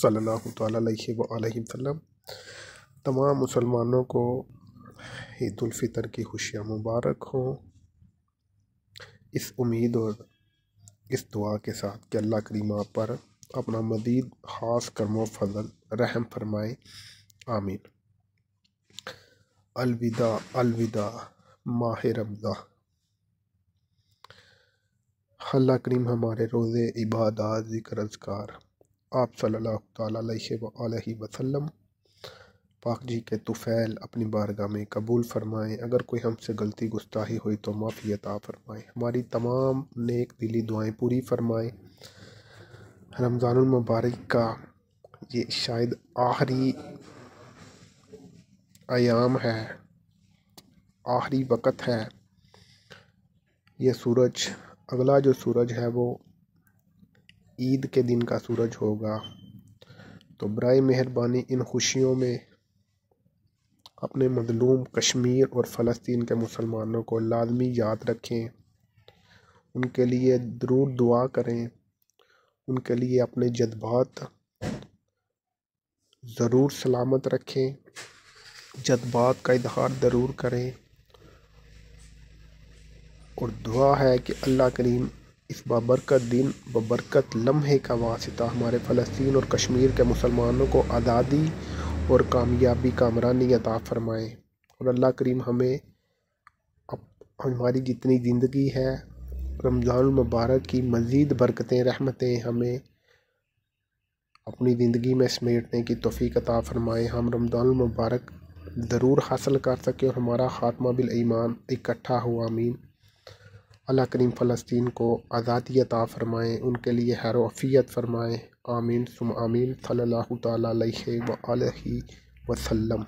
صلی اللہ تعالیٰ علیہ وآلہ وسلم۔ تمام مسلمانوں کو عید الفطر کی خوشیاں مبارک ہوں، اس امید اور اس دعا کے ساتھ کہ اللہ کریم آپ پر اپنا مزید خاص کرم و فضل رحم فرمائے، آمین۔ الوداع الوداع ماہ رمضان۔ اللہ کریم ہمارے روزے عبادات ذکر اذکار آپ صلی اللہ تعالیٰ علیہ وآلہ وسلم پاک جی کے طفیل اپنی بارگاہ میں قبول فرمائیں۔ اگر کوئی ہم سے غلطی گستاخی ہوئی تو معافی عطا فرمائیں، ہماری تمام نیک دلی دعائیں پوری فرمائیں۔ رمضان المبارک کا یہ شاید آخری ایام ہے، آخری وقت ہے۔ یہ سورج، اگلا جو سورج ہے وہ عید کے دن کا سورج ہوگا، تو برائے مہربانی ان خوشیوں میں اپنے مظلوم کشمیر اور فلسطین کے مسلمانوں کو لازمی یاد رکھیں، ان کے لیے ضرور دعا کریں، ان کے لیے اپنے جذبات ضرور سلامت رکھیں، جذبات کا اظہار ضرور کریں، اور دعا ہے کہ اللہ کریم اس بابرکت دن بابرکت لمحے کا واسطہ ہمارے فلسطین اور کشمیر کے مسلمانوں کو آزادی اور کامیابی کامرانی عطا فرمائیں، اور اللہ کریم ہمیں ہماری جتنی زندگی ہے رمضان المبارک کی مزید برکتیں رحمتیں ہمیں اپنی زندگی میں سمیٹنے کی توفیق عطا فرمائیں، ہم رمضان المبارک ضرور حاصل کر سکیں اور ہمارا خاتمہ بالایمان اکٹھا ہو، آمین۔ اللہ کریم فلسطین کو آزادی عطا فرمائیں، ان کے لیے خیر و عافیت فرمائیں، آمین ثم آمین۔ صلی اللہ تعالیٰ علیہ وآلہ وسلم۔